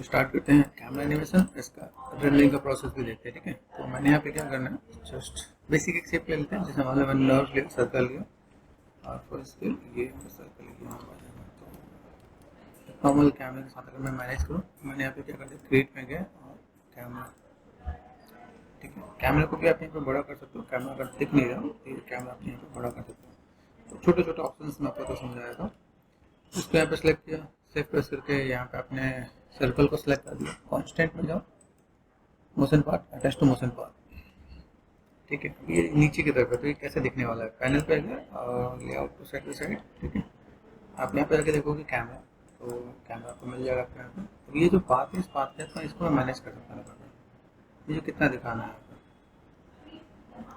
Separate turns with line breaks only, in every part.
Start करते हैं camera animation, इसका रेंडरिंग का प्रोसेस भी देखते हैं। ठीक है, तो मैंने यहाँ पे क्या करना है, जस्ट बेसिक एक शेप ले लेते हैं। जैसे मान लो मैंने नर्व लिया, सर्कल लिया, और फिर इसके ये सर्कल लिया, यहाँ पर तो नॉर्मल कैमरे के साथ अगर मैं मैनेज करूँ, मैंने यहाँ पे क्या कर दिया, क्रिएट में गया और कैमरा। ठीक है, कैमरे को भी आप यहाँ पे बड़ा कर सकते हो। कैमरा अगर दिख नहीं रहा हो तो ये कैमरा आप यहाँ पे बड़ा कर सकते हो। तो छोटे छोटे ऑप्शन मैं आपको समझाया था। इसको यहाँ पे सेलेक्ट किया, सेव प्रेस करके यहाँ पे अपने सर्कल को सिलेक्ट कर दिया। कॉन्स्टेंट में जाओ, motion part, attach to motion part. ठीक है, ये नीचे की तरफ है, तो ये कैसे दिखने वाला है, पैनल पे गया और लेआउट टू साइड। ठीक है, आप यहाँ पे जाके देखोगे कैमरा, तो कैमरा आपको मिल जाएगा आपके यहाँ पे। तो ये जो पाथ है, इस पाथ के साथ इसको मैं मैनेज कर सकता हूँ, मुझे कितना दिखाना है।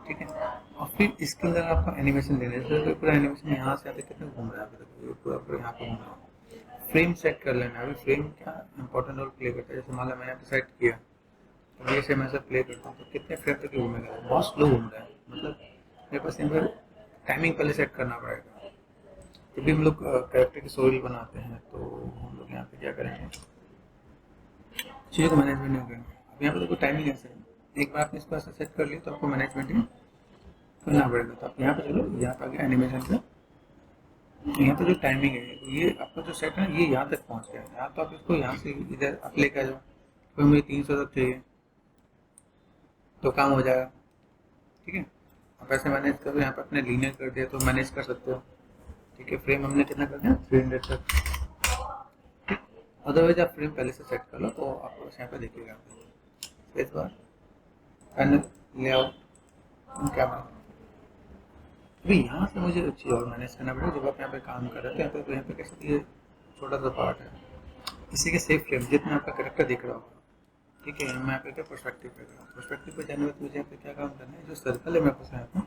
ठीक है, और फिर इसके अंदर आपको एनिमेशन देना है। तो पूरा एनिमेशन यहाँ से आते कितने घूम रहा है, ये पूरा यहाँ पे घूम रहा है। फ्रेम सेट कर लेना है। अभी फ्रेम क्या इंपॉर्टेंट रोल प्ले करता है। जैसे मान लो मैंने यहाँ पे सेट किया, तो ये से मैं सब प्ले करता हूँ, तो कितने फ्रेम तक घूमेगा, बहुत स्लो घूम रहा है। मतलब मेरे पास यहाँ पर टाइमिंग पहले सेट करना पड़ेगा। जब भी हम लोग कैरेक्टर की स्टोरी बनाते हैं, तो हम लोग यहाँ पे क्या करेंगे, चीज़ों को मैनेजमेंट नहीं करेंगे। अब यहाँ पे देखो टाइमिंग ऐसे है, एक बार आपने इसको ऐसा सेट कर लिया तो आपको मैनेजमेंट करना पड़ेगा। तो आप यहाँ पे चलो, यहाँ पे आ गया एनिमेशन पे, यहाँ पे जो टाइमिंग है, ये आपका जो सेट है ये यहाँ तक पहुँच गया है। यहाँ तो आप इसको यहाँ से इधर आप लेकर आ जाओ, कोई मुझे 300 तक चाहिए तो काम हो जाएगा। ठीक है, आप ऐसे मैनेज करो, यहाँ पे अपने लीनियर कर दिया तो मैनेज कर सकते हो। ठीक है, फ्रेम हमने कितना कर दिया, 300 तक। अदरवाइज आप फ्रेम पहले से सेट कर लो, तो आपको यहाँ पे देखिएगा इस बार पैनल, लेआउट, कैमरा। अभी यहाँ से मुझे चीज़ और मैनेज करना पड़ेगा। जब आप यहाँ पे काम कर रहे हो, तो यहाँ पे कैसे ये छोटा सा पार्ट है, इसी के सेफ फ्रेम जितना आपका करेक्टर दिख रहा होगा। ठीक है, मैं यहाँ पे क्या पर्सपेक्टिव पे गया, पर्सपेक्टिव पे जाने में मुझे यहाँ पे क्या काम करना है, जो सर्कल है मेरे पास यहाँ पे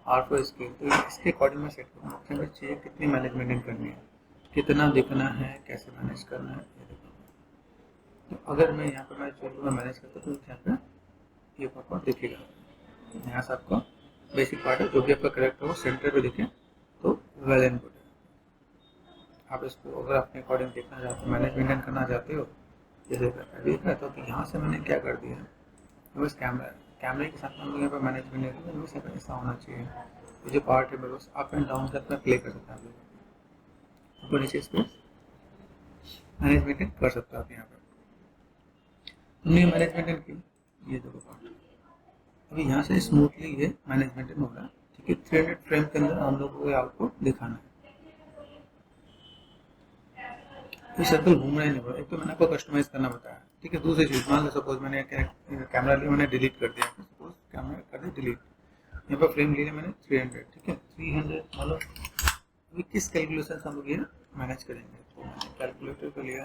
R4 स्केल, तो इसके अकॉर्डिंग में सेट करूँगा। अपने में चाहिए कितनी मैनेज मेंटेन करनी है, कितना दिखना है, कैसे मैनेज करना है, ये देखो। तो अगर मैं यहाँ पे मैं जो मैनेज करता हूँ, तो यहाँ पे ये पार्ट दिखेगा। यहाँ से आपको बेसिक पार्ट है, जो भी आपका करेक्टर हो सेंटर पे दिखे तो वेल एंड गुड है। आप इसको अगर अपने अकॉर्डिंग देखना चाहते हो, मैनेज मेंटेन करना चाहते हो, जैसे देख रहा था, तो यहाँ से मैंने क्या कर दिया, बस कैमरे के साथ हम यहाँ पर मैनेजमेंट बस ऐसा होना चाहिए। ये जो पार्ट है बस अप एंड डाउन करके प्ले कर सकते हैं आप लोग, नीचे स्पेस मैनेजमेंट कर सकते हो आप। यहाँ पर हमने मैनेजमेंट की, ये देखो पार्ट अभी यहाँ से स्मूथली ये मैनेजमेंट हो रहा है। ठीक है, 300 फ्रेम के अंदर हम लोग को आउटपुट दिखाना है। ये सर्कल घूम रहा ही नहीं पड़ा, एक तो मैंने आपको कस्टमाइज करना बताया। ठीक है, दूसरी चीज, मान लो सपोज मैंने कैमरा लिया, मैंने डिलीट कर दिया, सपोज कैमरा कर दिया डिलीट, यहाँ पर फ्रेम लिया मैंने 300। ठीक है, 300 मतलब अभी किस कैलकुलेशन से हम लोग ये मैनेज करेंगे। तो मैंने कैलकुलेटर को लिया,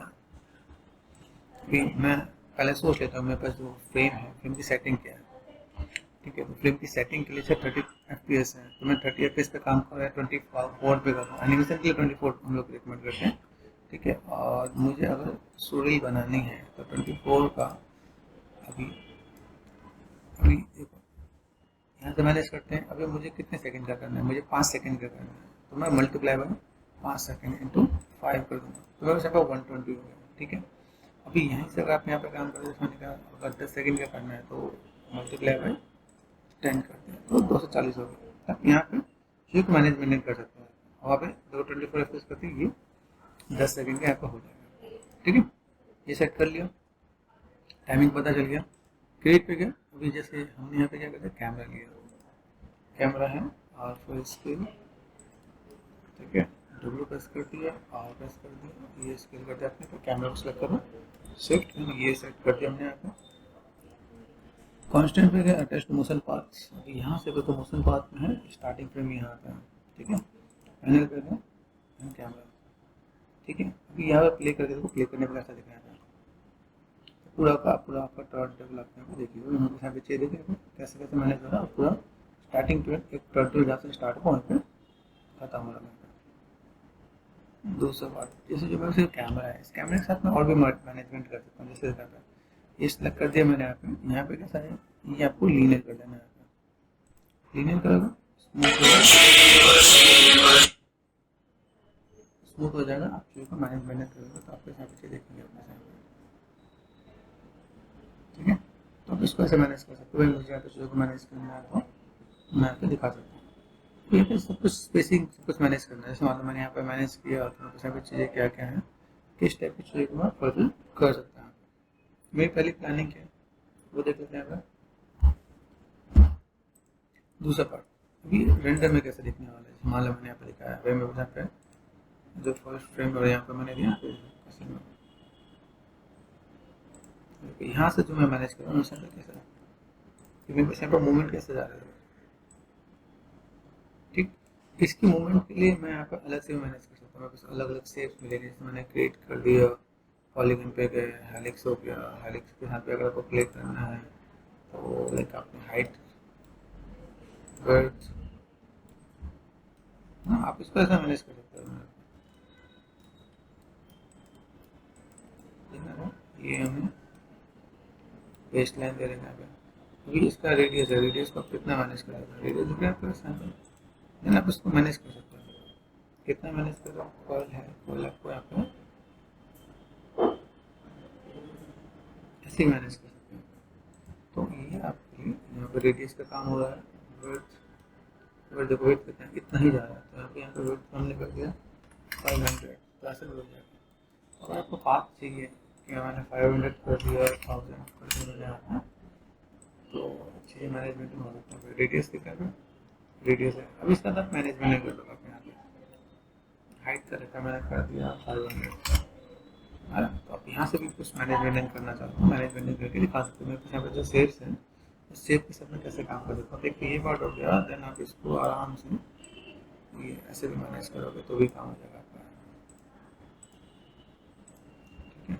अभी मैं पहले सोच लेता हूँ मेरे पास जो फ्रेम है, फ्रेम की सेटिंग क्या है। ठीक है, तो फ्रेम की सेटिंग के लिए 30 FPS है, तो मैं 30 FPS पे काम कर रहा है, 24 पे कर रहा हूँ। एनिमेशन के लिए 24 हम लोग रिकमेंड करते हैं। ठीक है, और मुझे अगर स्टोरी बनानी है तो 24 का अभी देखो यहाँ से मैनेज करते हैं। अभी मुझे कितने सेकंड का करना है, मुझे 5 सेकंड का करना है, तो मैं मल्टीप्लाई बाय 5 सेकंड इंटू 5 कर दूँगा, तो मेरे पास 120 हो गया। ठीक है, अभी यहीं से अगर आप यहाँ पे काम करें, मैंने कहा अगर 10 सेकंड का करना है तो मल्टीप्लाई बाय 10 करते हैं, तो 240 हो गया। आप यहाँ पे क्विक मैनेजमेंट कर सकते हैं, वहाँ पे 24 FPS करते हैं, ये 10 सेकंड का यहाँ पे हो जाएगा। ठीक है, ये सेट कर लिया, टाइमिंग पता चल गया, क्रिएट पे गया। अभी जैसे हमने यहाँ पे क्या करते हैं, कैमरा लिया, कैमरा है और फिर स्केल। ठीक है, डब्ल्यू प्रेस कर दिया, आर प्रेस कर दिया, ये स्केल कर दिया, अपने कैमरा को सेलेक्ट करो, शिफ्ट ये सेट कर दिया हमने यहाँ पे। कांस्टेंट पे गया, अटैच टू मोशन पाथ। अभी यहाँ से तो मोशन पाथ में है, स्टार्टिंग फ्रेम यहाँ आता है। ठीक है, पैनल पे गया, कैमरा। ठीक है, अभी यहाँ पे प्ले करके देखो, प्ले करने पर ऐसा दिख रहा है, पूरा आपका टर्न टेबल आपको देखिए, यहाँ पे चाहिए देखिए कैसे कैसे मैनेज हो रहा है। पूरा स्टार्टिंग पे एक टर्न टेबल जहाँ से स्टार्ट हो वहीं पे खत्म हो रहा है। दूसरा बात, जैसे जो मेरे कैमरा है, इस कैमरे के साथ मैं और भी मैनेजमेंट कर सकता हूँ। जैसे ये सेलेक्ट कर दिया मैंने, यहाँ पे कैसा है, ये आपको लीनियर कर देना है, लीनियर करोगे स्मूथ हो जाएगा। आप चीज़ों को मैनेजमेंट करोगे तो आपके साथ देखेंगे अपने साथ। आप इसको ऐसे मैनेज कर सकते हो। भाई मुझे यहाँ पे चीज़ों को मैनेज करना है तो मैं यहाँ पे दिखा सकता हूँ। तो यहाँ पे सब कुछ बेसिक सब कुछ मैनेज करना है। जैसे मतलब मैंने यहाँ पे मैनेज किया तो मेरे यहाँ पे चीज़ें क्या क्या हैं, किस टाइप की चीज़ें को मैं फर्दर कर सकता हूँ। मेरी पहली प्लानिंग क्या है वो देख लेते हैं। अगर दूसरा पार्ट अभी रेंडर में कैसे दिखने वाला है, मान लो मैंने यहाँ पे दिखाया है, मैं यहाँ पे जो फर्स्ट फ्रेम और यहाँ पे मैंने दिया यहाँ से जो मैं मैनेज कर रहा हूँ कैसे कि मेरे पास यहाँ पर मूवमेंट कैसे जा रहा है। ठीक, इसकी मूवमेंट के लिए मैं यहाँ पर अलग से मैनेज कर सकता हूँ। मेरे पास अलग अलग शेप्स मिलेंगे। जैसे मैंने क्रिएट कर दिया, पॉलीगन पे गए, हेलिक्स हो गया, हेलिक्स के यहाँ पे अगर आपको क्लिक करना है तो लाइक आपने हाइट बर्थ, हाँ आप इसको ऐसा मैनेज कर सकते हो। ये हमें बेस लाइन दे रहे हैं। अभी इसका रेडियस है, रेडियस को आप कितना मैनेज करेगा, रेडियस दिख रहा है आपको सैंपल, देन आप इसको मैनेज कर सकते हो। कितना मैनेज कर रहा हूँ, कॉल है, कॉल आपको यहाँ पे ऐसे ही मैनेज कर सकते हैं। तो ये आपके लिए यहाँ पर रेडियस का काम हो रहा है। वर्थ देखो वेट कितना है, इतना ही जा रहा है, तो यहाँ पे वेट हमने कर दिया 500, तो ऐसे हो जाएगा। अगर आपको पाथ चाहिए कि मैंने 500 कर दिया, 1000 कर दिया यहाँ, तो चीज़ें मैनेजमेंट में हो सकता है। रेडियस कितना है, रेडियस है, अब इसका तक मैनेजमेंट नहीं कर दूँगा अपने यहाँ पे। हाइट का रखा मैंने कर दिया 500, है ना। तो आप यहाँ से भी कुछ मैनेजमेंट करना चाहते हो, मैनेजमेंट करके दिखा सकते हो। मेरे पास यहाँ पे जो शेप्स हैं उस शेप के साथ में कैसे काम कर सकता हूँ। एक तो ये पार्ट हो गया, देन आप इसको आराम से ये ऐसे भी मैनेज करोगे तो भी काम हो जाएगा आपका। ठीक है,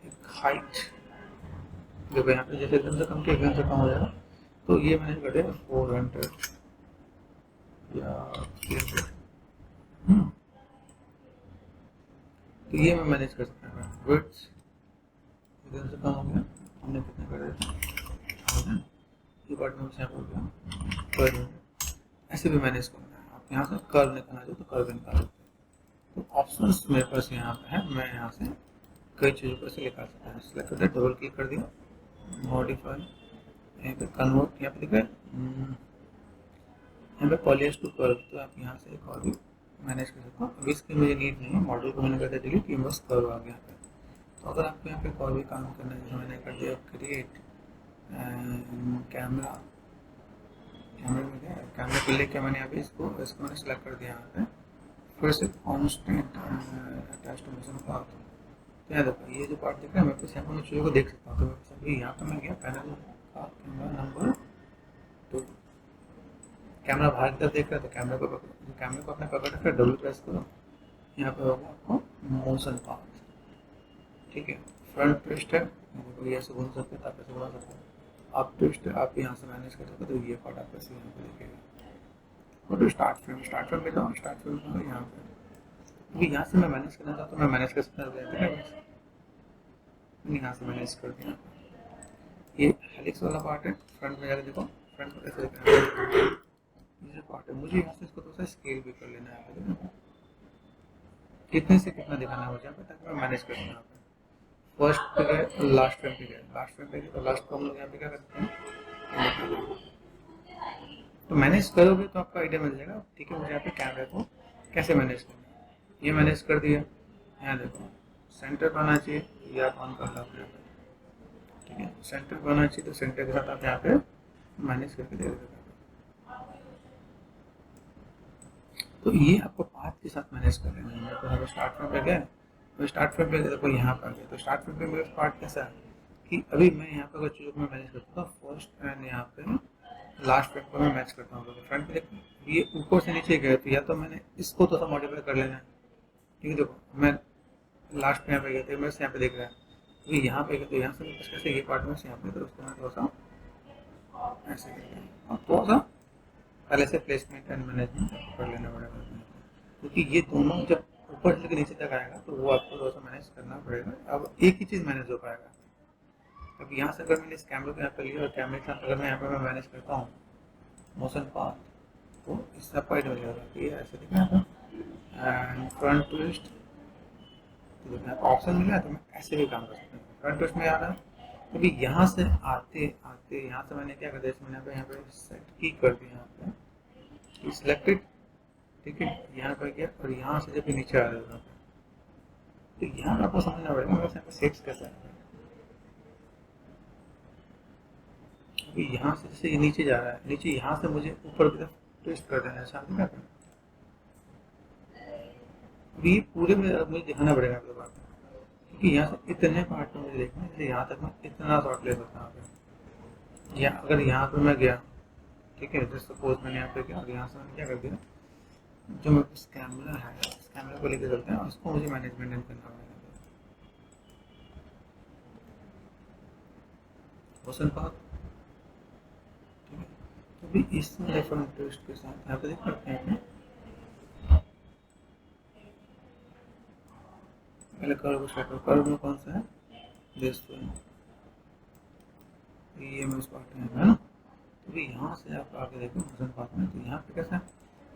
एक हाइट देखो यहाँ पे जैसे एकदम से कम के एकदम से कम हो जाएगा, तो ये मैंने कर दिया 400 या 300, तो ये मैं मैनेज कर सकता हूँ। वर्ड्स एकदम से कम हो गया, हमने कितना कर दिया, ये पार्ट में सैंपल हो गया कर, ऐसे भी मैनेज करना है। आप यहाँ से कर्व निकालना चाहिए तो कर्व निकाल सकते हैं। तो ऑप्शंस मेरे पास यहाँ पे है, मैं यहाँ से कई चीज़ों को ऐसे निकाल सकता हूँ। सेलेक्ट कर दिया, डबल क्लिक कर दिया, मॉडिफाई, यहाँ पे कन्वर्ट, यहाँ पे दिख रहा है यहाँ पे पॉलिश टू कर्व, तो आप यहाँ से एक और भी मैनेज कर सकते हो। अभी इसकी मुझे नीड नहीं है, मॉडल को मैंने कर दिया डिलीट, बस कर्व आ गया यहाँ पे। तो अगर आपको यहाँ पे और भी काम करना है, जैसे मैंने कर दिया क्रिएट कैमरा, कैमरे में क्या है, कैमरे को लेके मैंने यहाँ पे इसको मैंने सेलेक्ट कर दिया यहाँ पे, फिर से constant attach to motion path. तो यहाँ देखो ये जो पार्ट दिख रहा है, मैं यहाँ पर मैं चीज़ों को देख सकता हूँ। तो मेरे अभी यहाँ पर मैं गया पैनल का कैमरा नंबर 2, कैमरा बाहर की तरफ देख रहा है, तो कैमरे को अपने पकड़ कर डबल प्रेस करो, यहाँ पे होगा आपको मोशन पाथ। ठीक है, फ्रंट ट्विस्ट है, ये ऐसे घूम सकते हैं, आप ऐसे घुमा सकते हैं। आप ट्विस्ट आप यहाँ से मैनेज कर सकते हो, तो ये पार्ट आप ऐसे यहाँ पे देखेगा। और स्टार्ट फ्रेम पे जाओ, स्टार्ट फ्रेम में यहाँ पे, क्योंकि यहाँ से मैं मैनेज करना चाहता हूँ, मैं मैनेज कर सकता हूँ। यहाँ से मैनेज कर दिया। ये हेलिक्स वाला पार्ट है, फ्रंट में जाकर देखो, फ्रंट में कैसे दिखा है, ये पार्ट है। मुझे यहाँ से इसको थोड़ा सा स्केल भी कर लेना है, कितने से कितना दिखाना है मुझे यहाँ पे, ताकि मैं मैनेज कर सकूँ। फर्स्ट पे गए, लास्ट फ्रेम पे गए, लास्ट फ्रेम पे गए तो लास्ट को हम लोग यहाँ पे क्या करते हैं, तो मैनेज करोगे तो आपको आइडिया मिल जाएगा। ठीक है, मुझे यहाँ पे कैमरे को कैसे मैनेज करना है, ये मैनेज कर दिया। यहाँ देखो सेंटर बनाना चाहिए, ये आप ऑन कर लो अपने। ठीक है, सेंटर बनाना चाहिए, तो सेंटर के साथ आप यहाँ पे मैनेज करके दे देते। तो ये आपको पाथ के साथ मैनेज कर लेना है। तो अगर स्टार्ट फ्रेम पे गए, तो स्टार्ट फ्रेम पे देखो यहाँ पर आ गया, तो स्टार्ट फ्रेम पे मेरा पार्ट कैसा है कि अभी मैं यहाँ पर अगर चीज़ों को मैं मैनेज करता हूँ, फर्स्ट एंड यहाँ पे लास्ट फ्रेम को मैं मैच करता हूँ। तो फ्रंट पे देखो ये ऊपर से नीचे गया, तो या तो मैंने इसको थोड़ा सा मॉडिफाई कर लेना है। ठीक है, देखो मैं लास्ट पे यहाँ पे गया था, मेरे से यहाँ पे देख रहा है, तो यहाँ पे गया, तो यहाँ से कैसे ये पार्ट में से यहाँ पे, तो उसको मैं थोड़ा सा ऐसे करता हूँ, और थोड़ा सा पहले से प्लेसमेंट एंड मैनेजमेंट कर लेना पड़ेगा, क्योंकि ये दोनों जब ऊपर से लेकर नीचे तक आएगा तो वो आपको थोड़ा सा मैनेज करना पड़ेगा। अब एक ही चीज़ मैनेज हो पाएगा। अब यहाँ से अगर मैंने इस कैमरे को यहाँ पर लिया और कैमरे के साथ अगर मैं यहाँ पर मैं मैनेज करता हूँ मोशन पाथ, तो इससे आपको आइडिया मिल जाएगा कि ऐसे दिखना है। एंड फ्रंट ट्विस्ट, तो जब यहाँ पर ऑप्शन मिला है तो मैं ऐसे भी काम कर सकता हूँ। फ्रंट ट्विस्ट में आ रहा है, अभी यहाँ से आते आते यहाँ से मैंने क्या कर दिया, मैंने यहाँ पे सेट की कर दिया, यहाँ पे सिलेक्टेड, ठीक है, यहाँ पर गया और यहाँ से जब नीचे आ रहा है तो यहाँ पर आपको समझना पड़ेगा मेरे यहाँ पे सेट्स कैसा है। अभी यहाँ से जैसे ये नीचे जा रहा है, नीचे यहाँ से मुझे ऊपर की तरफ ट्विस्ट कर देना है, शादी का अभी पूरे में मुझे दिखाना पड़ेगा आपके पास, क्योंकि यहाँ से इतने पार्ट में मुझे देखना है, यहाँ तक मैं इतना शॉट ले सकता हूँ। या अगर यहाँ पे मैं गया, ठीक है, जैसे सपोज मैंने यहाँ पे गया और यहाँ से मैंने क्या कर दिया, जो मेरे पास कैमरा है इस कैमरा को लेकर चलते हैं और उसको मुझे मैनेजमेंट करना पड़ेगा। क्वेश्चन पार्ट, ठीक है, तो भी इस रेफरेंस ट्विस्ट के साथ यहाँ पे देख सकते हैं पहले कर्व स्टार्ट करो, कर्व में कौन सा है, दिस ये में पार्ट है ना। तो भी यहाँ से आप आगे देखो क्वेश्चन पार्ट में, तो यहाँ पे कैसा है,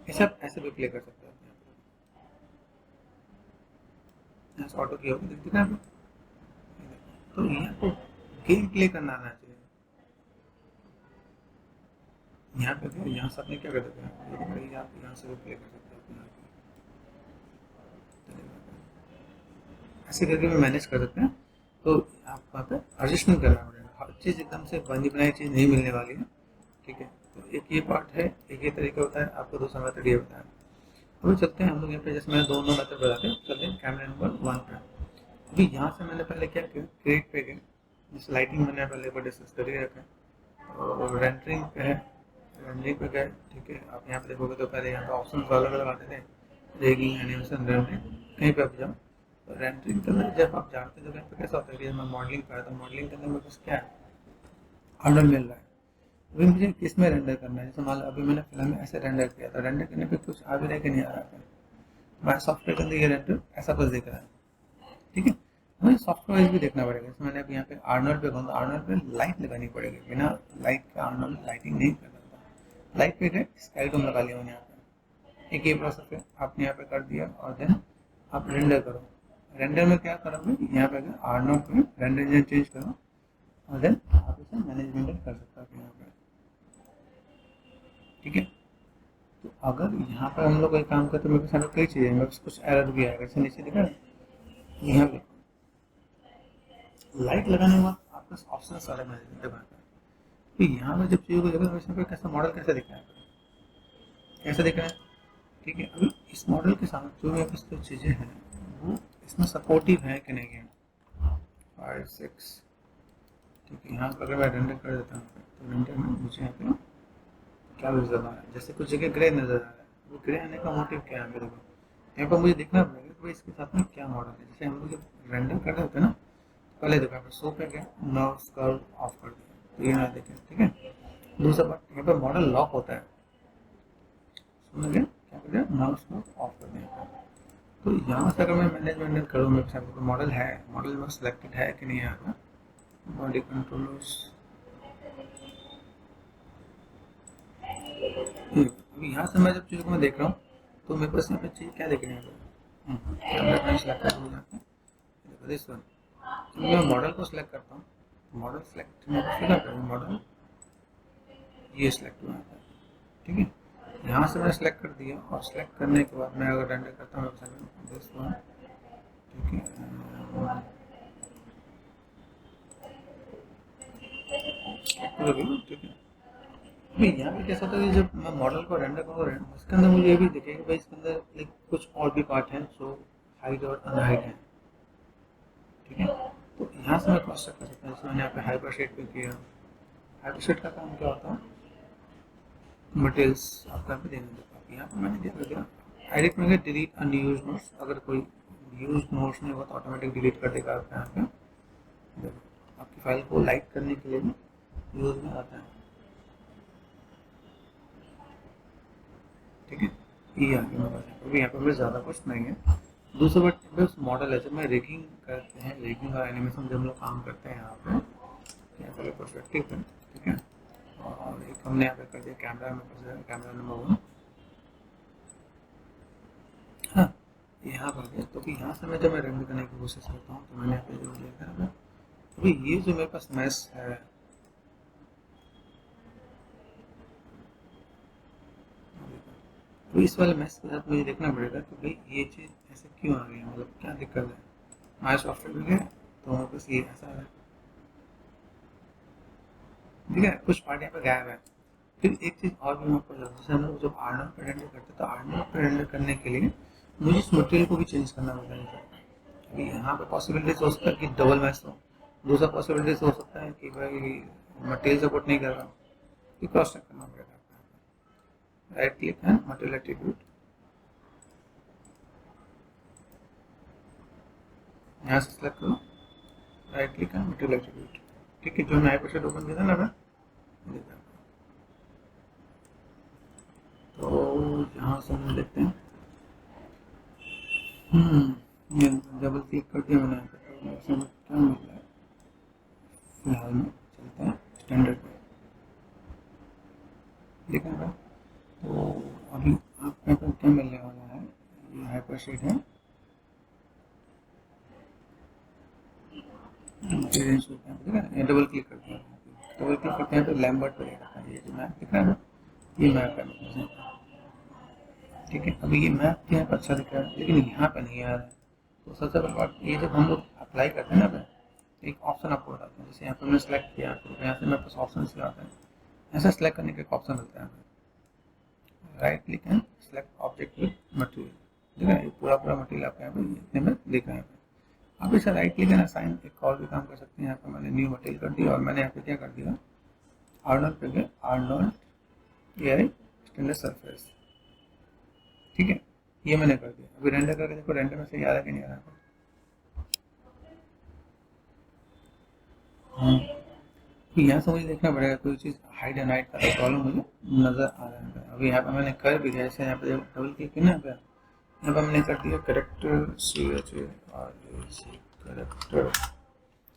ऐसे भी प्ले कर सकते हैं यहाँ से ऑटो की होगी, दिखती है ना। तो यहाँ को गेम प्ले करना आना चाहिए। यहाँ पे यहाँ से आपने क्या कर सकते हैं, आप यहाँ से भी प्ले कर सकते हैं, ऐसे करके भी मैनेज कर सकते हैं। तो आपको यहाँ पे एडजस्टमेंट करना पड़ेगा, हर चीज़ एकदम से बनी बनाई चीज़ नहीं मिलने वाली है, ठीक है। तो एक ये पार्ट है, एक ये तरीका होता है, आपको दूसरा मेथड ये बताया। अभी चलते हैं हम लोग यहाँ पे, जैसे मैंने दोनों मेथड बताते हैं, चलते हैं कैमरा नंबर 1 पे। अभी यहाँ से मैंने पहले क्या किया, क्रिएट पे गए, जिस लाइटिंग मैंने पहले पर डिस्कस कर ही रखा है, और रेंडरिंग पे है, रेंडरिंग पे गए, ठीक है। आप यहाँ पे देखोगे तो पहले यहाँ पे ऑप्शन अलग अलग आते थे, रेगिंग, एनिमेशन, रेंडरिंग, कहीं पे आप जाओ तो रेंडरिंग के अंदर जब आप जानते हो तो कहीं पे कैसा होता है कि मैं मॉडलिंग कर रहा था, मॉडलिंग के अंदर मेरे पास क्या है, ऑर्डर मिल रहा है, अभी मुझे किस में रेंडर करना है। जैसे मान लो अभी मैंने फिल्म में ऐसे रेंडर किया था, रेंडर करने पे कुछ आ भी रहा कि नहीं आ रहा था, हमारे सॉफ्टवेयर के अंदर ये रेंडर ऐसा कुछ दिख रहा है, ठीक है। हमें सॉफ्टवेयर भी देखना पड़ेगा। जैसे मैंने अभी यहाँ पे आर्नोल्ड पे कहूँ तो आर्नोल्ड पे लाइट लगानी पड़ेगी, बिना लाइट के आर्नोल्ड लाइटिंग नहीं कर सकता। लाइट पे गए, स्काई टोन लगा लिया मैंने यहाँ पे, एक ये प्रोसेस है आपने यहाँ पे कर दिया, और देन आप रेंडर करो। रेंडर में क्या करोगे, यहाँ पे आर्नोल्ड पे रेंडर इंजन चेंज करो, और देन आप इसे मैनेजमेंट कर सकते हो यहाँ पे, ठीक है। तो अगर यहाँ पर हम लोग कोई काम करते हैं, मेरे सामने कई चीज़ें, मेरे पास कुछ एरर भी आएगा, जैसे नीचे दिखा यहाँ पे लाइट लगाने के बाद आपका ऑप्शन सारे मैनेजमेंट दिखाता है। तो यहाँ पर जब चीज़ों को देखो, इसमें कैसा मॉडल कैसे दिख रहा है, कैसे दिख रहा है, ठीक है। अभी इस मॉडल के साथ जो मेरे पास कुछ चीज़ें हैं वो इसमें सपोर्टिव है कि नहीं है, 5 6, ठीक है। यहाँ पर अगर मैं रेंडर कर देता हूँ तो रेंडर में मुझे यहाँ पे क्या नजर आ रहा है, जैसे कुछ जगह ग्रे नजर आ रहा है, वो ग्रे आने का मोटिव क्या है मेरे को, यहाँ पर मुझे देखना पड़ेगा कि इसके साथ में क्या मॉडल है। जैसे हम लोग जब रेंडर कर रहे होते हैं ना, पहले देखा शो पे गया, नर्व्स कर्व ऑफ कर दिया, तो ये ना देखें, ठीक है। दूसरा बात, यहाँ पर मॉडल लॉक होता है, समझ गया, क्या कर दिया, नर्व्स को ऑफ कर दिया। तो यहाँ से अगर मैं मैनेजमेंट करूँ, मेरे साथ तो मॉडल है, मॉडल में सिलेक्टेड है कि नहीं है, बॉडी कंट्रोलर्स, अभी यहाँ से मैं जब चीज़ को मैं देख रहा हूँ तो मेरे पास यहाँ पे चीज़ क्या देखने दिस वन। मैं मॉडल को सिलेक्ट करता हूँ, मॉडल सिलेक्ट मॉडल ये सिलेक्ट हुआ है, ठीक है। यहाँ से मैंने सिलेक्ट कर दिया, और सिलेक्ट करने के बाद मैं अगर रेंडर करता हूँ दिस वन, ठीक है, ठीक है। नहीं, यहाँ पे कैसा होता है कि जब मैं मॉडल को रेंडर करूँगा, इसके अंदर मुझे ये भी दिखेगा भाई इसके अंदर लाइक कुछ और भी पार्ट हैं जो हाइट और अनहाइट है, ठीक है। तो यहाँ से मैं क्रॉस चेक कर सकता हूँ। जैसे मैंने यहाँ पे हाइपर शेड पे किया, हाइपर शेड का काम क्या होता है, मटेरियल्स आपको यहाँ पे देना देता है। यहाँ पे मैंने क्या कर दिया, एडिट में गया, डिलीट अनयूज नोट्स, अगर कोई यूज नोट्स नहीं होगा तो ऑटोमेटिक डिलीट कर देगा आपका, यहाँ पे आपकी फाइल को लाइट करने के लिए यूज में आता है, ठीक है। ये आगे मैं बताऊँ, अभी यहाँ पर ज़्यादा कुछ नहीं है। दूसरा बात बस मॉडल है, जब मैं रिगिंग करते हैं, रिगिंग और एनिमेशन जब हम लोग काम करते हैं यहाँ पे परस्पेक्टिव है, ठीक है। और एक हमने यहाँ पे कर दिया कैमरा में, कैमरा नंबर 1, हाँ यहाँ पर गया। तो यहाँ से मैं जब मैं रेंडर करने की कोशिश करता हूँ तो मैंने यहाँ पे जो लिखा है अभी ये जो मेरे पास मैस है, तो इस वाले मैस के साथ मुझे देखना पड़ेगा कि भाई ये चीज़ ऐसे क्यों आ गई है, मतलब क्या दिक्कत है। हमारे सॉफ्टवेयर में गया तो हमारे पास ये ऐसा है, ठीक है, कुछ पार्ट यहाँ पे गायब है। फिर एक चीज़ और भी मैं आपको बताऊँ, जैसे हम लोग जब आर्नोल्ड पे रेंडर करते हैं तो आर्नोल्ड पे रेंडर करने के लिए मुझे इस मटेरियल को भी चेंज करना पड़ता है। अभी यहाँ पे पॉसिबिलिटीज हो सकता है कि डबल मैच हो, दूसरा पॉसिबिलिटीज हो सकता है कि भाई मटेरियल सपोर्ट नहीं कर रहा, कि क्रॉस चेक करना पड़ेगा आपको। Right click and material attribute, यहाँ से सेलेक्ट करो, right click and material attribute, ठीक है, जो मैं हाइपरशेड ओपन किया था ना मैं, तो यहाँ से हम देखते हैं, ये डबल क्लिक कर दिया मैंने यहाँ पे, तो इसमें क्या मिल रहा है फिलहाल में, चलते हैं स्टैंडर्ड पे, देखा है। तो अभी आपके यहाँ पर क्या मिलने वाला है, ये हाइपरशेड है, डबल क्लिक करते हैं, डबल क्लिक करते हैं तो लैम्बर्ट पे रहता है, ये जो मैप दिख रहा है ना, ये मैप है, ठीक है। अभी ये मैप यहाँ पर अच्छा दिख रहा है लेकिन यहाँ पे नहीं आ रहा है। तो सबसे पहले बात ये, जब हम लोग अप्लाई करते हैं ना पे, एक ऑप्शन आपको बताते हैं, जैसे यहाँ पर मैंने सेलेक्ट किया तो यहाँ से मेरे पास ऑप्शन से आता है, ऐसा सेलेक्ट करने का एक ऑप्शन मिलता है, right click and select object with material, ठीक है, ये पूरा पूरा मटेरियल आपको यहाँ पे इतने में दिख रहा है। आप इसे राइट क्लिक एंड असाइन एक और भी काम कर सकते हैं, यहाँ पर मैंने न्यू मटेरियल कर दिया और मैंने यहाँ पे क्या कर दिया, आर्नोल्ड पे गए, आर्नोल्ड एआई स्टेनलेस सरफेस, ठीक है, ये मैंने कर दिया। अभी रेंडर करके देखो, रेंडर में से आ रहा है कि नहीं आ रहा है। तो यहाँ से मुझे देखना पड़ेगा कोई चीज़ हाइड एंड हाइड का प्रॉब्लम मुझे नज़र आ रहा है। अभी यहाँ पे मैंने कर भी दिया, जैसे यहाँ पे डबल क्लिक किया ना, यहाँ पे मैंने कर दिया करेक्टर करेक्टर,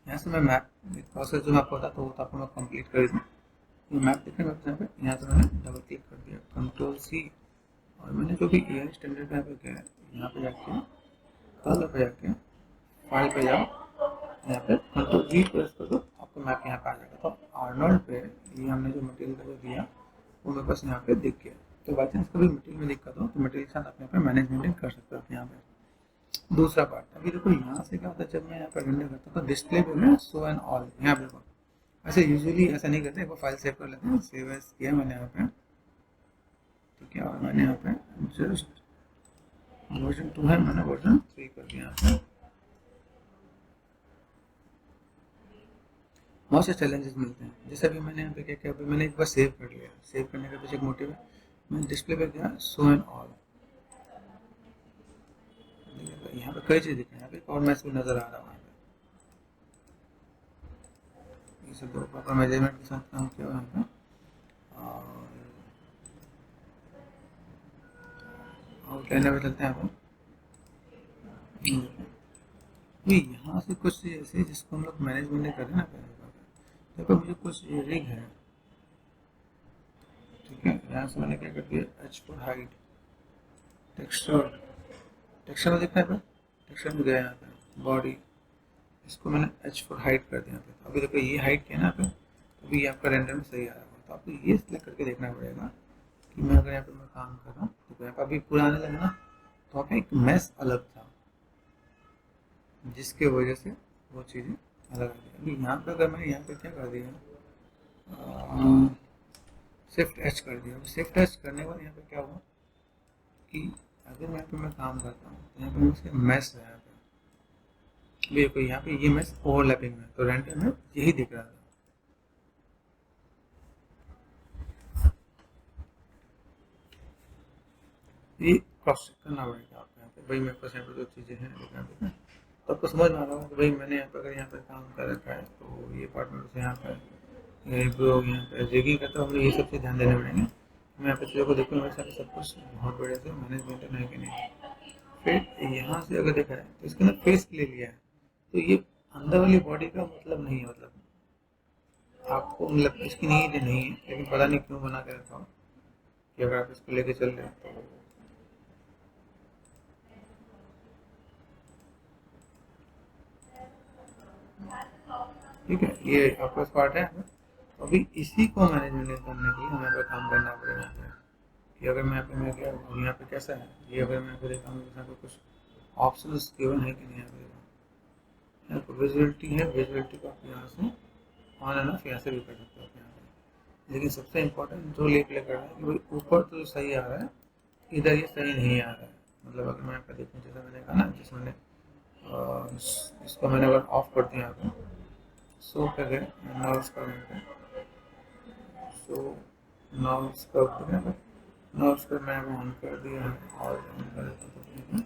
यहाँ से मैं मैप प्रोसेस जो मैं आपको बताता हूँ तो आपको मैं कंप्लीट कर दूँ। ये मैप देखने में यहाँ पे, यहाँ से मैंने डबल क्लिक कर दिया, कंट्रोल सी, और मैंने जो भी एआई स्टैंडर्ड यहाँ पे गया है, यहाँ पे जाके कलर पे जाके फाइल पे जाओ, यहाँ पे कंट्रोल जी प्रेस कर दो, आपको मैप यहाँ पे आ जाएगा। तो आर्नोल्ड पे ये हमने जो मटेरियल का जो दिया वो मेरे पास यहाँ पे दिख गया। तो बाई चांस कभी मटेरियल में दिक्कत हो तो मटेरियल के साथ आप यहाँ पे मैनेजमेंट कर सकते हो यहाँ पे। दूसरा पार्ट, अभी देखो यहाँ से क्या होता है, जब मैं यहाँ पर रेंडर करता हूँ तो डिस्प्ले पे ना शो एंड ऑल, यहाँ पे देखो ऐसे यूजुअली ऐसा नहीं करते, एक बार फाइल सेव कर लेते हैं, सेव एज किया मैंने यहाँ पे, ठीक है, और मैंने यहाँ पे जस्ट वर्जन 2 है, मैंने वर्जन 3 कर दिया यहाँ पे। बहुत से चैलेंजेस मिलते हैं, जैसे अभी मैंने यहाँ पे क्या किया, अभी मैंने एक बार सेव कर लिया, सेव करने का पीछे एक मोटिव है, मैं डिस्प्ले पे गया शो एंड ऑल, यहाँ पे कई चीज़ दिख रही है, यहाँ पे एक और मैसेज नज़र आ रहा है, ये सब दो प्रॉपर मेजरमेंट के साथ काम किया हुआ है यहाँ पे। और आउटलाइनर पे चलते हैं यहाँ पे, यहाँ से कुछ चीज़ ऐसी है जिसको हम लोग मैनेजमेंट कर रहे हैं ना, देखो मुझे कुछ रिग है, ठीक है, यहाँ से मैंने क्या कर दिया, H for height, texture, texture में देखना है, टेक्सचर में गया यहाँ पे बॉडी, इसको मैंने एच फॉर हाइट कर दिया यहाँ पे। अभी देखो ये हाइट किया ना पे, तो अभी आपका रेंडर में सही आ रहा है। तो आपको ये सिलेक्ट करके देखना पड़ेगा कि मैं अगर यहाँ पे मैं काम कर रहा हूँ तो यहाँ पर अभी पूरा आने लगा ना, तो आपका एक मैस अलग था जिसके वजह से वो चीज़ें अलग आ गई। अभी यहाँ पे अगर मैंने यहाँ पे क्या कर दिया, शिफ्ट एच कर दिया, शिफ्ट एच करने के बाद यहाँ पे क्या हुआ कि अगर यहाँ पे मैं काम करता हूँ तो यहाँ पे मुझसे मैस है, यहाँ पे देखो यहाँ पे ये मैस ओवरलैपिंग में, तो रेंडर में यही दिख रहा था। ये क्रॉस चेक करना पड़ेगा आपको यहाँ पे, भाई मेरे पास यहाँ पे जो चीज़ें हैं देखना पड़ेगा, तो आपको समझ में आ रहा होगा कि भाई मैंने यहाँ पे अगर यहाँ पे काम कर रखा है तो ये पार्ट मेरे से यहाँ पर यहाँ पे जिगिंग करता हूँ, ये सब चीज़ ध्यान देने पड़ेंगे। मैं यहाँ पे चीज़ों को देखूँ, मेरे साथ सब कुछ बहुत बढ़िया से मैनेजमेंट है कि नहीं। फिर यहाँ से अगर देखा है तो इसके अंदर फेस ले लिया है, तो ये अंदर वाली बॉडी का मतलब नहीं है, मतलब आपको मतलब इसकी नीड नहीं है, लेकिन पता नहीं क्यों बना के रखा हो कि अगर आप इसको लेके चल रहे हैं तो ठीक है, ये आपका पार्ट है। तो अभी इसी को मैनेजमेंट करने के लिए हमें पे काम करना पड़ेगा यहाँ पे। कि अगर मैं मैं क्या यहाँ पे कैसा है, ये अगर मैं देखता हूँ यहाँ पे कुछ ऑप्शंस गिवन है कि नहीं, यहाँ पे विजुअलिटी है, विजुअलिटी को आप यहाँ से ऑन एंड ऑफ यहाँ से भी कर सकते हो आप यहाँ पे। लेकिन सबसे इम्पोर्टेंट जो ले प्ले कर रहा है कि भाई ऊपर तो सही आ रहा है, इधर ये सही नहीं आ रहा है। मतलब अगर मैं यहाँ पे देखूँ, जैसे मैंने कहा ना, जिस मैंने इसको मैंने अगर ऑफ कर दिया यहाँ पे, शो पे गए नर्व्स का पे, सो नर्व्स का नर्व्स का मैं ऑन कर दिया है और ऑन कर देता हूँ।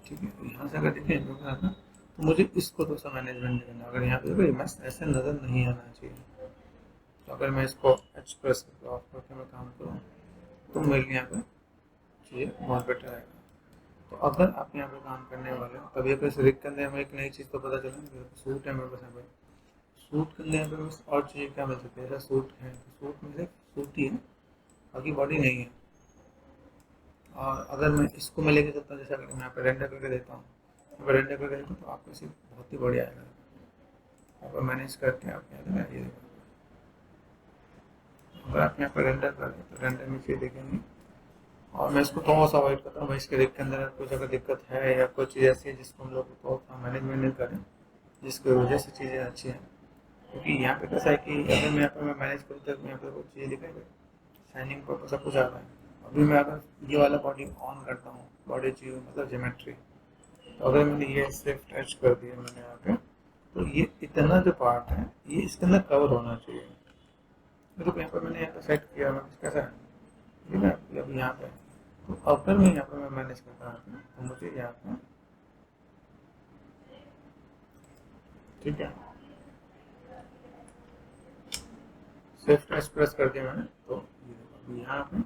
ठीक है, तो यहाँ से अगर देखें तो मुझे इसको थोड़ा सा मैनेजमेंट नहीं करना। अगर यहाँ पे बस ऐसे नज़र नहीं आना चाहिए, तो अगर मैं इसको एच प्रेस करके ऑफ करके मैं काम करूँ तो मेरे लिए यहाँ पे चीज़ें बहुत बेटर आएगा। तो अगर आप यहाँ पे काम करने वाले हो, तभी अगर रिग के अंदर हमें एक नई चीज़ तो पता चला, सूट है मेरे पास यहाँ पे, सूट के अंदर यहाँ पे बस और चीज़ें क्या मिल सकती है, जैसा सूट है, सूट में से सूट ही है, बाकी बॉडी नहीं है। और अगर मैं इसको मैं लेके चलता हूँ, जैसे अगर मैं यहाँ पे रेंडर करके देता हूँ, यहाँ पे रेंडर करके देता हूँ, तो आपको इसे बहुत ही बढ़िया आएगा। यहाँ पर मैनेज करके आप यहाँ ये देखो, अगर आप यहाँ पर रेंडर करें तो रेंडर में फिर देखेंगे। और मैं इसको थोड़ा सा अवॉइड करता हूँ भाई, इसके रिग के अंदर कुछ अगर दिक्कत है या कोई चीज़ ऐसी है जिसको हम लोग तो मैनेजमेंट नहीं करें, जिसकी वजह से चीज़ें अच्छी हैं। क्योंकि यहाँ पे कैसा है कि अगर मैं यहाँ पर मैं मैनेज करूँ तो यहाँ पर कुछ चीज़ें दिखाएंगे, शाइनिंग पर सब कुछ आता है। अभी मैं अगर ये वाला बॉडी ऑन करता हूँ, बॉडी चाहिए मतलब ज्योमेट्री, तो अगर मैंने ये सिर्फ टच कर दिया मैंने यहाँ पे, तो ये इतना जो पार्ट है ये इसके अंदर कवर होना चाहिए। तो यहाँ पर मैंने यहाँ पर सेट किया, मैं कैसा है ठीक है, अभी यहाँ पे तो अगर मैं यहाँ पर मैं मैनेज करता हूँ तो मुझे यहाँ पे ठीक है सिर्फ टच प्रेस कर दिया मैंने, तो अभी यहाँ पे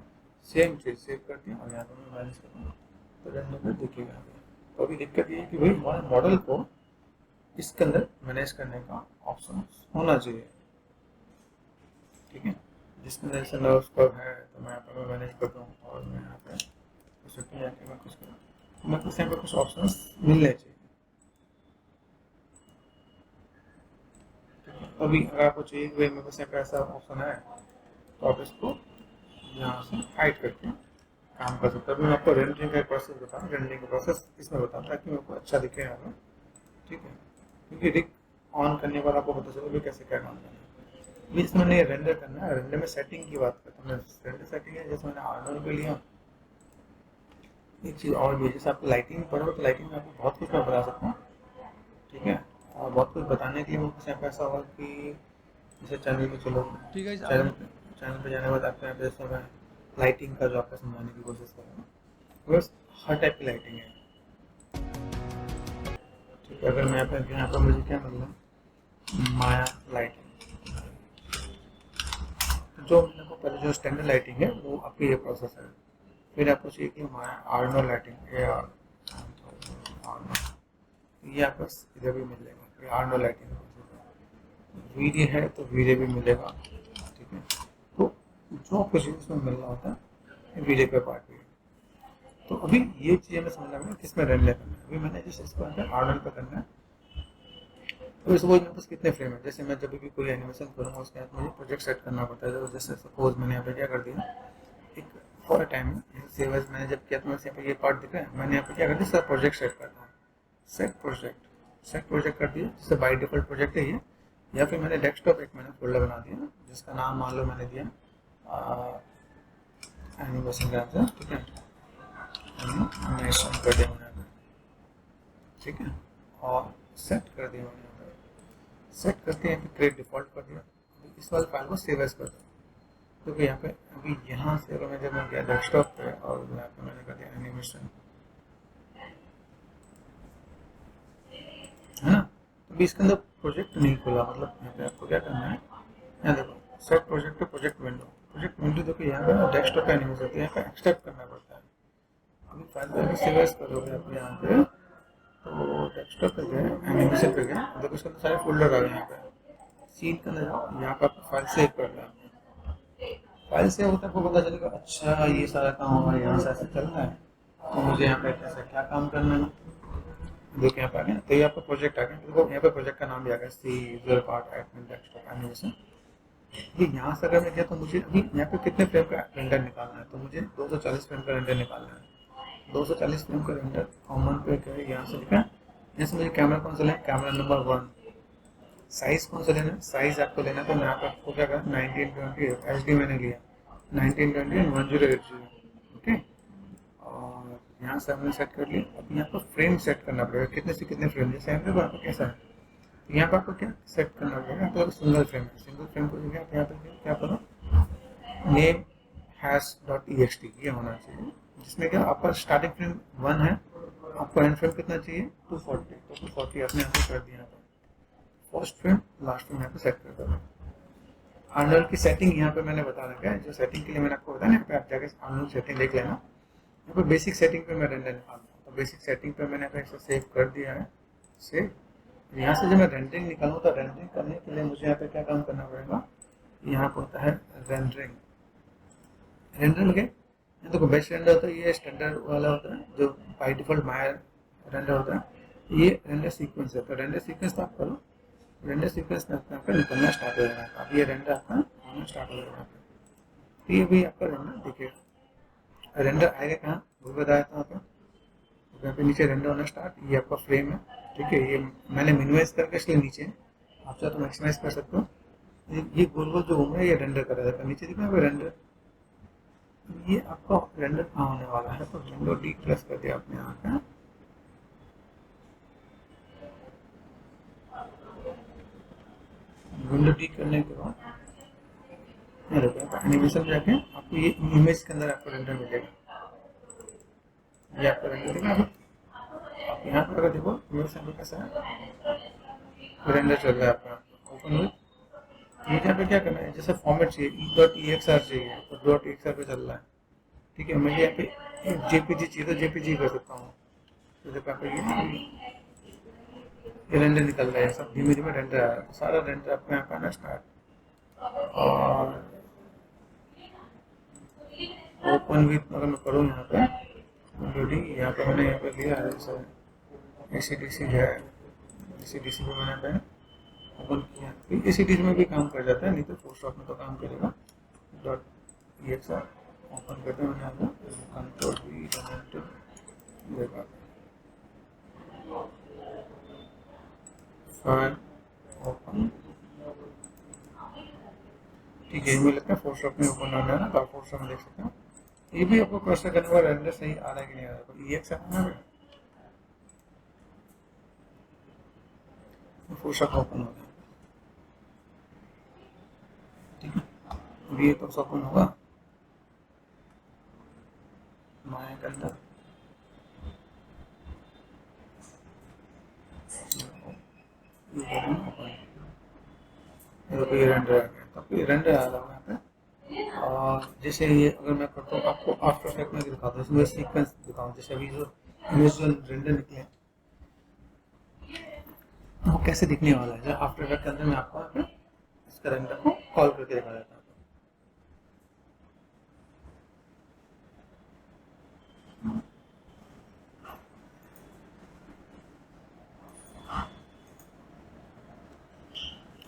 सेम चीज़ सेव कर दिया और यहाँ पर मैं मैनेज करता हूँ तो रेंडर में दिखेगा। तो अभी दिक्कत ये है कि भाई हमारे मॉडल को इसके अंदर मैनेज करने का ऑप्शन होना चाहिए। ठीक है, जिसके अंदर जैसे नर्व्स कर्व है तो मैं यहाँ पर मैं मैनेज करता हूँ, और मैं यहाँ पे कुछ जाके मैं कुछ करूँ तो मैं कुछ यहाँ पर कुछ ऑप्शन मिलने चाहिए। अभी अगर आपको चाहिए कि भाई मेरे पास यहाँ पे ऐसा ऑप्शन है, तो आप इसको यहाँ से हाइड करके काम कर सकते हैं। अभी मैं आपको रेंडरिंग का प्रोसेस बताऊँ, रेंडरिंग का प्रोसेस इसमें बताऊँ ताकि मेरे को अच्छा दिखे यहाँ पर। ठीक है, क्योंकि रिग ऑन करने के बाद आपको पता चले कैसे क्या काम करना है। अभी इसमें मैंने रेंडर करना है, रेंडर में सेटिंग की बात करता हूँ। रेंडर सेटिंग है, जैसे मैंने आर्नोल्ड पे लिया। एक चीज़ और भी है, जैसे आपको लाइटिंग पढ़ो तो लाइटिंग में आपको बहुत कुछ मैं बता सकता हूँ। ठीक है, और बहुत कुछ बताने के लिए मेरे पास ऐसा होगा कि जैसे चैनल पे चलो,
ठीक है
चैनल पे जाने के बाद आपको यहाँ पे जैसे मैं लाइटिंग का जो आपको समझाने की कोशिश करूँगा, बस हर टाइप की लाइटिंग है। ठीक है, अगर मैं यहाँ पर मुझे क्या मिल रहा है, माया लाइटिंग, जो मेरे को पहले जो स्टैंडर्ड लाइटिंग है वो आपकी ये प्रोसेस है। फिर आपको चाहिए कि माया आर्नो लाइटिंग, ये आर्नो, ये आपको इधर भी मिलेगा, ये आर्नो लाइटिंग वीडियो है तो वीडियो भी मिलेगा। ठीक है, तो जो आपको चीज़ में मिल रहा होता है वीडियो पे पार्ट भी। तो अभी ये चीज़ें मैं समझ लगा किसमें रेंडर करना है। अभी मैंने जिस इसको आर्नल पे करना है, तो इस मेरे पास कितने फ्रेम है, जैसे मैं जब भी कोई एनिमेशन करूँगा उसके बाद मुझे प्रोजेक्ट सेट करना पड़ता है। तो जैसे सपोज मैंने यहाँ पे क्या कर दिया, एक फॉर टाइम सेव एज मैंने जब किया तो मेरे यहाँ पे ये पार्ट दिख रहा है, मैंने यहाँ पे क्या कर दिया, सर प्रोजेक्ट सेट करता हूँ, सेट प्रोजेक्ट कर दिया, जिससे बाई डिफॉल्ट प्रोजेक्ट है ये। या फिर मैंने डेस्कटॉप एक मैंने फोल्डर बना दिया जिसका नाम मान लो मैंने दिया एनिमेशन का आंसर। ठीक है, एनिमेशन कर दिया मैंने, ठीक है, और सेट कर दिया मैंने, सेट करते हैं क्रिएट डिफॉल्ट कर दिया। इस वाले फाइल को सेव एज कर दो, क्योंकि यहाँ पे अभी यहाँ से अगर मैं जब मैं गया डेस्कटॉप पे और यहाँ पे मैंने कर दिया एनिमेशन, है ना, तो अभी इसके अंदर प्रोजेक्ट नहीं खुला। मतलब यहाँ पे आपको क्या करना है, यहाँ देखो सेट प्रोजेक्ट प्रोजेक्ट विंडो देखो, यहाँ पे डेस्कटॉप पे एनिमेशन होती है, यहाँ पे एक्सट्रैक्ट करना पड़ता है। अभी फाइल को सेव एज करोगे आप यहाँ पे, तो डेस्कटॉप पे गए, एनिमेशन पे गए, देखो इसके अंदर सारे फोल्डर आ गए। यहाँ पे सीन के अंदर जाओ, यहाँ पर फाइल सेव कर रहे हैं, फाइल से होता है आपको पता चलेगा, अच्छा ये सारा काम हमारे यहाँ से ऐसे चल रहा है, तो मुझे यहाँ पे कैसे क्या काम करना है। देखिए यहाँ पे आ गया, तो ये आपका प्रोजेक्ट आ गया। देखो यहाँ पे प्रोजेक्ट का नाम भी आ गया, C user part admin desktop animation. ये यहाँ से अगर मैं किया तो मुझे अभी यहाँ पे कितने फ्रेम का रेंडर निकालना है, तो मुझे 240 फ्रेम का रेंडर निकालना है। 240 फ्रेम का रेंडर कॉमन पे क्या है, यहाँ से लिखा है। यहाँ से मुझे कैमरा कौन सा लेना है, कैमरा नंबर 1। साइज कौन सा लेना है, साइज आपको लेना है, तो मैं यहाँ पे आपको क्या करा 1920 एच डी मैंने लिया, 1920 एंड 1080। ओके, और यहाँ से हमने सेट कर लिया। अब यहाँ पर फ्रेम सेट करना पड़ेगा, कितने से कितने फ्रेम, जैसे यहाँ पे आपको कैसा है, यहाँ पर आपको क्या सेट करना पड़ेगा। तो सिंगल फ्रेम है, सिंगल फ्रेम को जगह यहाँ पे क्या करो, name hash dot E x T ये होना चाहिए, जिसमें क्या आपका स्टार्टिंग फ्रेम 1 है, आपको एंड फ्रेम कितना चाहिए 240, तो 240 आपने यहाँ पे कर दिया। यहाँ पर फर्स्ट फ्रेम लास्ट फ्रेम यहाँ पे सेट कर दो। आर्नोल्ड की सेटिंग यहाँ पे मैंने बता रखा है, जो सेटिंग के लिए मैंने आपको बताया, यहाँ पे आप जाकर आर्नोल्ड सेटिंग देख लेना। यहाँ पे बेसिक सेटिंग पे मैं रेंडर निकालता हूँ, तो बेसिक सेटिंग पे मैंने ऐसे सेव कर दिया है। सेव, यहाँ से जब मैं रेंडरिंग निकालूँ तो रेंडरिंग करने के लिए मुझे यहाँ पे क्या काम करना पड़ेगा, यहाँ पर होता है रेंडरिंग। रेंडर में क्या, देखो बेस्ट रेंडर होता है, ये स्टैंडर्ड वाला होता है जो बाई डिफॉल्ट मायर रेंडर होता है। ये रेंडर सीक्वेंस है, तो रेंडर सीक्वेंस आप करो, रेंडर सीक्वेंस में आपका निकलना स्टार्ट हो जाएगा। अब ये रेंडर आपका होना स्टार्ट हो जाएगा, तो ये भी आपका रेंडर देखिएगा। रेंडर आएगा कहाँ, वो बताया था आपको, यहाँ पे नीचे रेंडर होना स्टार्ट, ये आपका फ्रेम है। ठीक है, ये मैंने मिनिमाइज करके इसलिए नीचे, आप चाहे तो मैक्सिमाइज कर सकते हो। ये गोल गोल जो घूम रहा है ये रेंडर कर रहा है, नीचे दिखा है रेंडर, ये आपका रेंडर कहाँ होने वाला है, तो विंडो डी प्रेस कर दिया आपने यहाँ का। विंडो डी करने के बाद एनिमेशन जाके आपको ये इमेज के अंदर आपको रेंडर मिलेगा, ये आपको रेंडर देगा। आप यहाँ पर अगर देखो इमेज सेंटर कैसा है, रेंडर चल रहा है आपका ओपन विथ। मुझे यहाँ पे क्या करना है, जैसे फॉर्मेट चाहिए .exr चाहिए तो .exr पे चल रहा है। ठीक है, मुझे यहाँ पे जेपीजी चाहिए तो जेपीजी कर सकता हूँ। तो जब आप ये रेंडर निकल रहा है, सब धीमे धीमे रेंडर आ रहा है, सारा रेंडर आपको यहाँ पे आना स्टार्ट। और ओपन विथ अगर मैं करूँ यहाँ पे लोडिंग, यहाँ पे मैंने यहाँ पे लिया है सर ACDC है, ACDC को मैंने यहाँ पे ओपन किया, तो ACDC में भी काम कर जाता है, नहीं तो फोटोशॉप में तो काम करेगा। .exr ओपन करते हैं, मैंने यहाँ पे कंट्रोल V देखा फाइल ओपन। ठीक है, मुझे लगता है फोटोशॉप में ओपन हो रहा है ना, तो आप फोटोशॉप में देख सकते हो। ये भी आपको क्रॉस करने का रेंडर सही आ रहा है कि नहीं आ रहा है, EX आना है, फोटोशॉप ओपन हो गया। ठीक है, अब ये तो ओपन होगा माया के अंदर, ये रेंडर आ गया, तो ये रेंडर आ रहा है यहाँ पे। और जैसे ये अगर मैं करता हूँ आपको आफ्टर इफेक्ट में दिखाता हूँ, इसमें सीक्वेंस दिखाऊँ, जैसे अभी जो विजुअल रेंडर निकले वो कैसे दिखने वाला है, आफ्टर इफेक्ट के अंदर मैं आपको यहाँ पे इसका रेंडर को कॉल करके दिखा देता हूँ।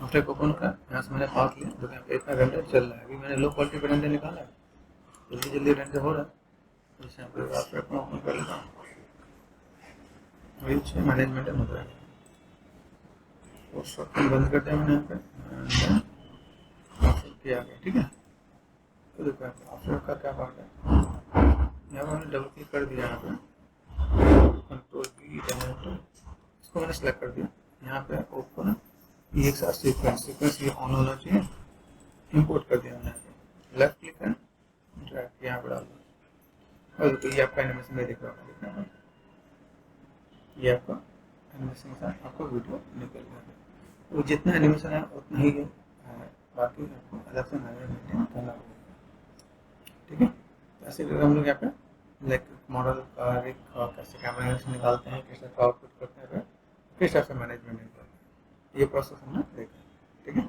आफ्टर ओपन का यहाँ से मैंने पास लिया, तो यहाँ पे इतना रेंडर चल रहा है, अभी मैंने लो क्वालिटी पे रेंडर निकाला है, जल्दी जल्दी रेंडर हो रहा है। जैसे यहाँ पे आफ्टर ओपन कर लेता हूँ, रीच मैनेजमेंट में होता है, फोटोशॉप बंद कर दिया मैंने यहाँ पे, किया गया। ठीक है, तो देखो आफ्टर का क्या पार्ट है, यहाँ पर मैंने डबल क्लिक कर दिया, यहाँ पे कंट्रोल V इसको मैंने सेलेक्ट कर दिया, यहाँ पे ओपन EXR सीक्वेंस ये ऑन होना चाहिए, इंपोर्ट कर दिया मैंने, लेफ्ट क्लिक है ड्रैग यहाँ पर डाल दो, और ये आपका एनिमेशन में दिख रहा है, ये आपका एनिमेशन का आपको वीडियो निकल गया है। तो जितना एनिमेशन है उतना ही है, बाकी आपको अलग से मैनेजमेंट करना होगा। ठीक है, तो ऐसे करके हम लोग यहाँ पे लाइक मॉडल का एक कैसे कैमरा से निकालते हैं, कैसे आउटपुट करते हैं, किस तरह से मैनेजमेंट करते हैं, ये प्रोसेस हमने देखा। ठीक है।